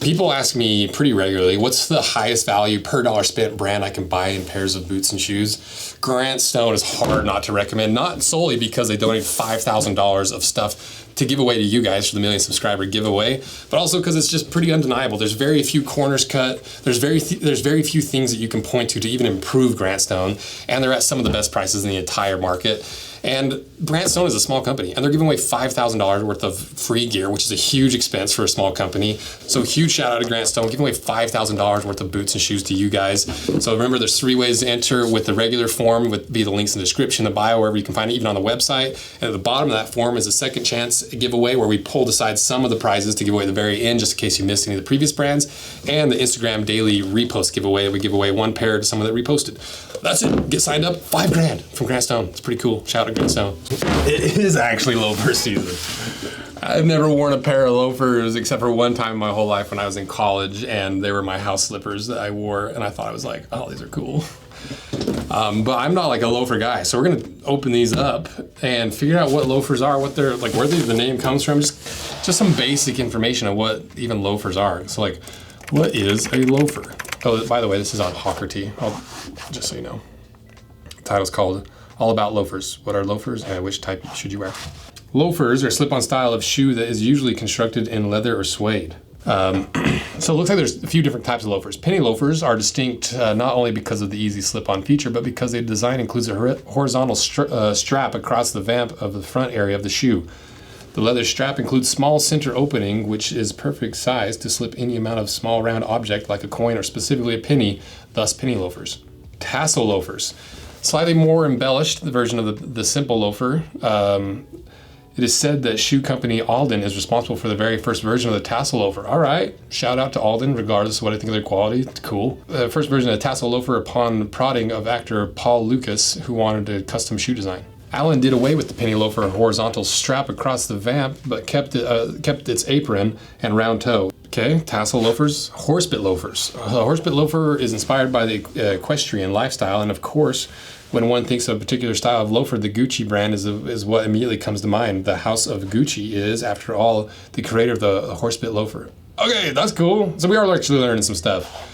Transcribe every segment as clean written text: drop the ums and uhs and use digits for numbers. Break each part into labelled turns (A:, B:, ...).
A: People ask me pretty regularly, what's the highest value per dollar spent brand I can buy in pairs of boots and shoes? Grant Stone is hard not to recommend, not solely because they donate $5,000 of stuff to give away to you guys for the million subscriber giveaway, but also because it's just pretty undeniable. There's very few corners cut. There's very few things that you can point to even improve Grant Stone, and they're at some of the best prices in the entire market. And Grant Stone is a small company, and they're giving away $5,000 worth of free gear, which is a huge expense for a small company. So huge shout out to Grant Stone, giving away $5,000 worth of boots and shoes to you guys. So remember, there's 3 ways to enter with the regular form, via the links in the description, the bio, wherever you can find it, even on the website. And at the bottom of that form is a second chance giveaway where we pulled aside some of the prizes to give away at the very end, just in case you missed any of the previous brands, and the Instagram daily repost giveaway. We give away 1 pair to someone that reposted. That's it. Get signed up. $5 grand from Grant Stone. It's pretty cool. Shout out to Grant Stone. It is actually loafer season. I've never worn a pair of loafers except for one time in my whole life when I was in college, and they were my house slippers that I wore, and I thought I was like, oh, these are cool. But I'm not like a loafer guy, so we're gonna open these up and figure out what loafers are, what they're like, where the name comes from, just some basic information on what even loafers are. So like, what is a loafer? Oh, by the way, this is on Hawkerty, just so you know. The title's called All About Loafers. What are loafers and which type should you wear? Loafers are a slip-on style of shoe that is usually constructed in leather or suede. So it looks like there's a few different types of loafers. Penny loafers are distinct not only because of the easy slip-on feature, but because their design includes a horizontal strap across the vamp of the front area of the shoe. The leather strap includes small center opening, which is perfect size to slip any amount of small round object like a coin or specifically a penny, thus penny loafers. Tassel loafers. Slightly more embellished, the version of the simple loafer. It is said that shoe company Alden is responsible for the very first version of the tassel loafer. All right, shout out to Alden, regardless of what I think of their quality. It's cool. The first version of the tassel loafer upon prodding of actor Paul Lucas, who wanted a custom shoe design. Allen did away with the penny loafer horizontal strap across the vamp, but kept its apron and round toe. Okay, tassel loafers, horsebit loafers. A horsebit loafer is inspired by the equestrian lifestyle, and of course, when one thinks of a particular style of loafer, the Gucci brand is what immediately comes to mind. The house of Gucci is, after all, the creator of the horsebit loafer. Okay, that's cool. So we are actually learning some stuff.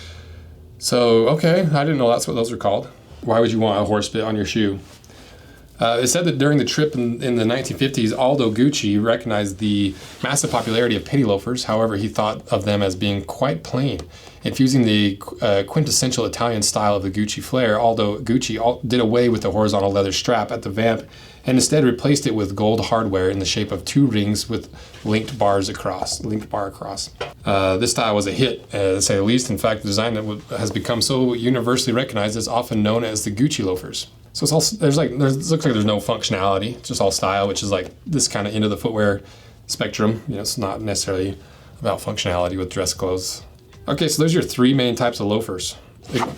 A: So, okay, I didn't know that's what those are called. Why would you want a horsebit on your shoe? It said that during the trip in the 1950s, Aldo Gucci recognized the massive popularity of penny loafers. However, he thought of them as being quite plain. Infusing the quintessential Italian style of the Gucci flair, Aldo Gucci did away with the horizontal leather strap at the vamp and instead replaced it with gold hardware in the shape of 2 rings with linked bar across. This style was a hit, to say the least. In fact, the design that has become so universally recognized is often known as the Gucci loafers. So it's all, looks like there's no functionality, it's just all style, which is like this kind of end of the footwear spectrum. You know, it's not necessarily about functionality with dress clothes. Okay, so there's your 3 main types of loafers.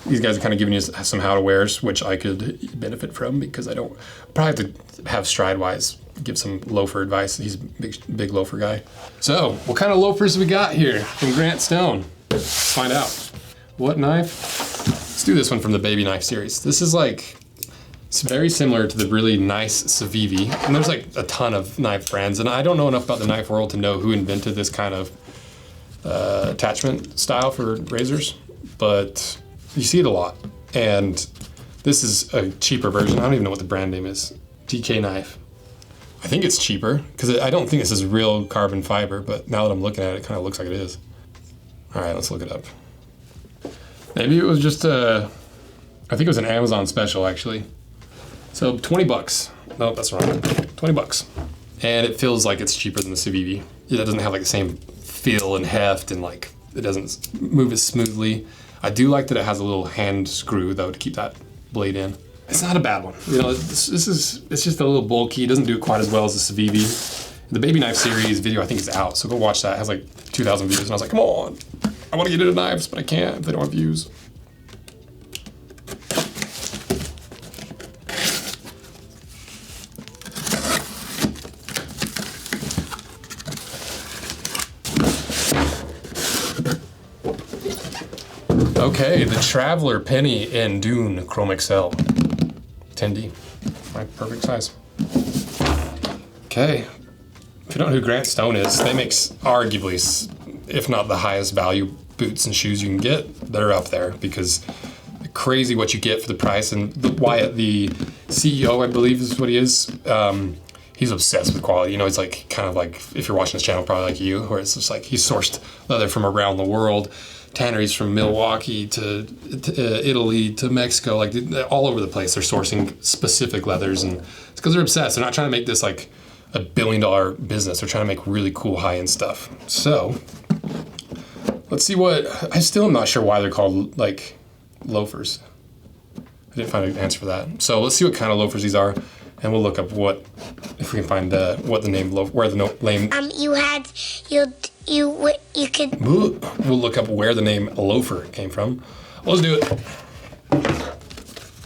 A: These guys are kind of giving you some how to wears, which I could benefit from because I don't probably have to have Stridewise give some loafer advice. He's a big loafer guy. So what kind of loafers we got here from Grant Stone? Let's find out. What knife? Let's do this one from the baby knife series. This is like, it's very similar to the really nice Civivi, and there's like a ton of knife brands, and I don't know enough about the knife world to know who invented this kind of attachment style for razors, but you see it a lot. And this is a cheaper version. I don't even know what the brand name is. DK knife. I think it's cheaper because I don't think this is real carbon fiber, but now that I'm looking at it, it kind of looks like it is. All right, let's look it up. Maybe it was just I think it was an Amazon special actually. So 20 bucks. No, that's wrong. 20 bucks. And it feels like it's cheaper than the Civivi. It doesn't have like the same feel and heft, and like it doesn't move as smoothly. I do like that it has a little hand screw though to keep that blade in. It's not a bad one. You know, it's just a little bulky. It doesn't do it quite as well as the Civivi. The baby knife series video I think is out, so go watch that. It has like 2,000 views, and I was like, come on, I want to get into knives, but I can't if they don't have views. Okay, the Traveler Penny in Dune Chrome XL. 10D. My perfect size. Okay. If you don't know who Grant Stone is, they make arguably if not the highest value boots and shoes you can get, they're up there because crazy what you get for the price. And Wyatt, the CEO, I believe is what he is, he's obsessed with quality. You know, he's like kind of like, if you're watching this channel, probably like you, where it's just like he's sourced leather from around the world, tanneries from Milwaukee to Italy to Mexico, like all over the place. They're sourcing specific leathers, and it's because they're obsessed. They're not trying to make this like a $1 billion business. They're trying to make really cool high-end stuff. So let's see what, I still am not sure why they're called like loafers. I didn't find an answer for that. So let's see what kind of loafers these are, and we'll look up what, if we can find what the name, where the name.
B: You could.
A: We'll look up where the name loafer came from. Let's do it.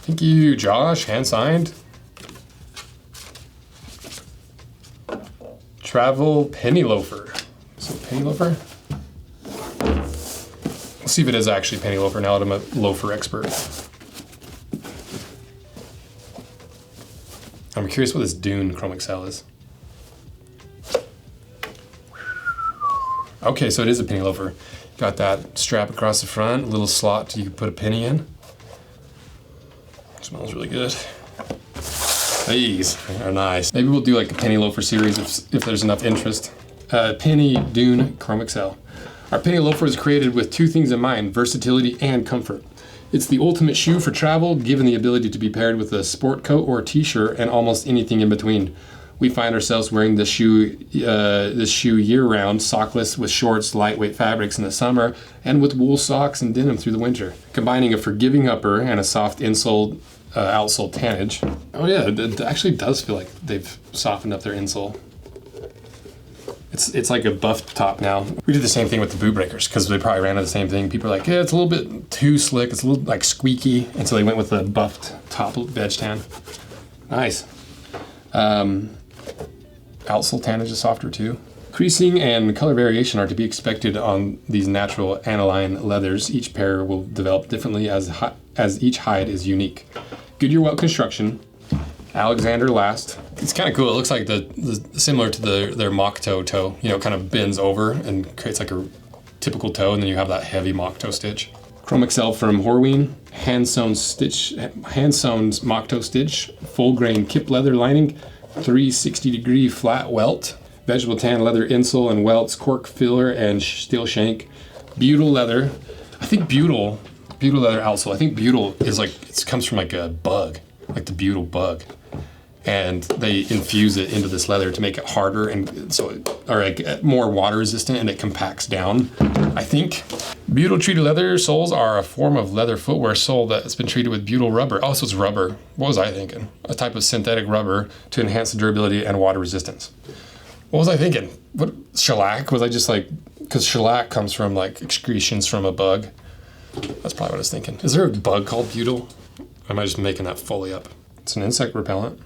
A: Thank you, Josh. Hand signed. Travel penny loafer. So penny loafer. Let's see if it is actually penny loafer now that I'm a loafer expert. I'm curious what this Dune Chrome XL is. Okay, so it is a penny loafer. Got that strap across the front, a little slot you can put a penny in. Smells really good. These are nice. Maybe we'll do like a penny loafer series if there's enough interest. Penny Dune Chrome XL. Our penny loafer is created with two things in mind: versatility and comfort. It's the ultimate shoe for travel, given the ability to be paired with a sport coat or a t-shirt and almost anything in between. We find ourselves wearing this shoe year-round, sockless with shorts, lightweight fabrics in the summer, and with wool socks and denim through the winter. Combining a forgiving upper and a soft insole, outsole tannage. Oh yeah, it actually does feel like they've softened up their insole. It's like a buffed top now. We did the same thing with the boot breakers because they probably ran into the same thing. People are like, yeah, it's a little bit too slick. It's a little like squeaky. And so they went with the buffed top veg tan. Nice. Outsole tannage is softer too. Creasing and color variation are to be expected on these natural aniline leathers. Each pair will develop differently as each hide is unique. Goodyear welt construction. Alexander last. It's kind of cool. It looks like similar to their mock toe. You know, it kind of bends over and creates like a typical toe, and then you have that heavy mock toe stitch. Chrome XL from Horween. Hand sewn mock toe stitch. Full grain kip leather lining. 360-degree flat welt. Vegetable tan leather insole and welts, cork filler and steel shank. Butyl leather. I think butyl leather outsole. I think butyl is like, it comes from like a bug, like the butyl bug. And they infuse it into this leather to make it harder and like more water resistant, and it compacts down. I think butyl treated leather soles are a form of leather footwear sole that's been treated with butyl rubber. Oh, so it's rubber. What was I thinking? A type of synthetic rubber to enhance the durability and water resistance. What was I thinking? What, shellac? Was I just like, because shellac comes from like excretions from a bug. That's probably what I was thinking. Is there a bug called butyl? Or am I just making that fully up? It's an insect repellent.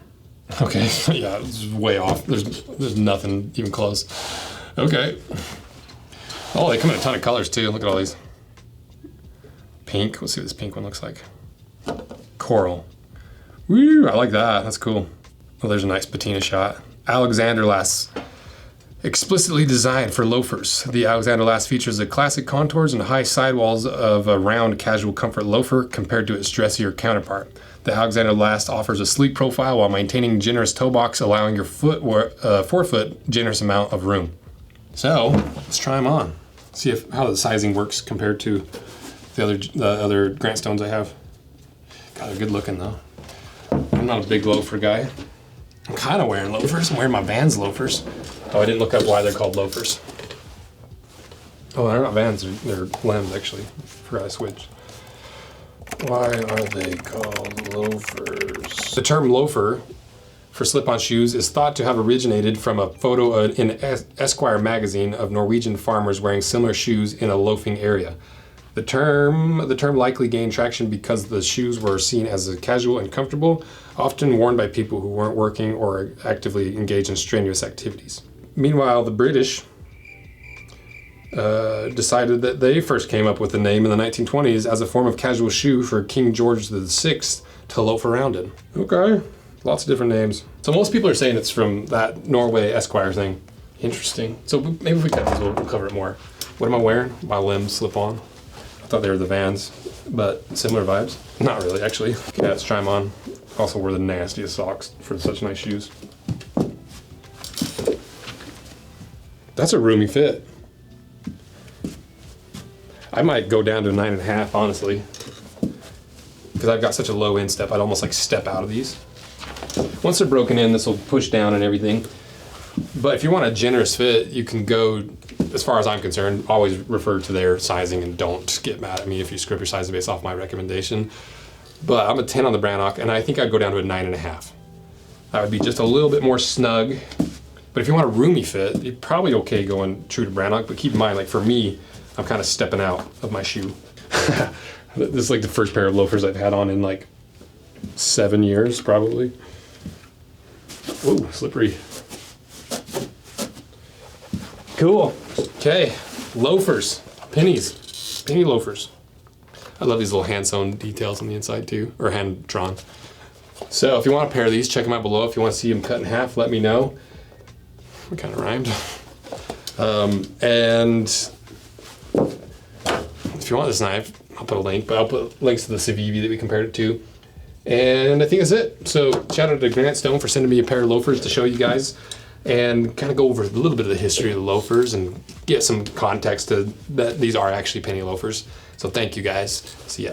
A: Okay, yeah, it's way off. There's nothing even close. Okay. Oh, they come in a ton of colors too. Look at all these. Pink. Let's see what this pink one looks like. Coral. Woo, I like that. That's cool. Oh, there's a nice patina shot. Alexander lasts. Explicitly designed for loafers, the Alexander Last features the classic contours and high sidewalls of a round casual comfort loafer compared to its dressier counterpart. The Alexander Last offers a sleek profile while maintaining generous toe box, allowing your forefoot generous amount of room. So let's try them on. See how the sizing works compared to the other Grant Stones I have. God, they're good looking though. I'm not a big loafer guy. I'm kind of wearing loafers. I'm wearing my Vans loafers. Oh, I didn't look up why they're called loafers. Oh, they're not Vans, they're Lems actually. Forgot I switched. Why are they called loafers? The term loafer for slip-on shoes is thought to have originated from a photo in Esquire magazine of Norwegian farmers wearing similar shoes in a loafing area. The term likely gained traction because the shoes were seen as casual and comfortable, often worn by people who weren't working or actively engaged in strenuous activities. Meanwhile, the British decided that they first came up with the name in the 1920s as a form of casual shoe for King George VI to loaf around in. Okay, lots of different names. So most people are saying it's from that Norway Esquire thing. Interesting. So maybe if we cut these, we'll cover it more. What am I wearing? My limbs slip on. I thought they were the Vans, but similar vibes. Not really, actually. Okay, let's try them on. Also wore the nastiest socks for such nice shoes. That's a roomy fit. I might go down to a 9.5, honestly. Because I've got such a low instep, I'd almost like step out of these. Once they're broken in, this will push down and everything. But if you want a generous fit, you can go, as far as I'm concerned, always refer to their sizing and don't get mad at me if you screw up your size based off my recommendation. But I'm a 10 on the Brannock, and I think I'd go down to a 9.5. That would be just a little bit more snug. But if you want a roomy fit, you're probably okay going true to Brannock, but keep in mind, like for me, I'm kind of stepping out of my shoe. This is like the first pair of loafers I've had on in like 7 years, probably. Whoa, slippery. Cool. Okay, loafers, pennies, penny loafers. I love these little hand-sewn details on the inside too, or hand-drawn. So if you want a pair of these, check them out below. If you want to see them cut in half, let me know. It kind of rhymed. And if you want this knife, I'll put a link, but I'll put links to the Civivi that we compared it to. And I think that's it. So shout out to Grant Stone for sending me a pair of loafers to show you guys and kind of go over a little bit of the history of the loafers and get some context to that these are actually penny loafers. So thank you guys. See ya.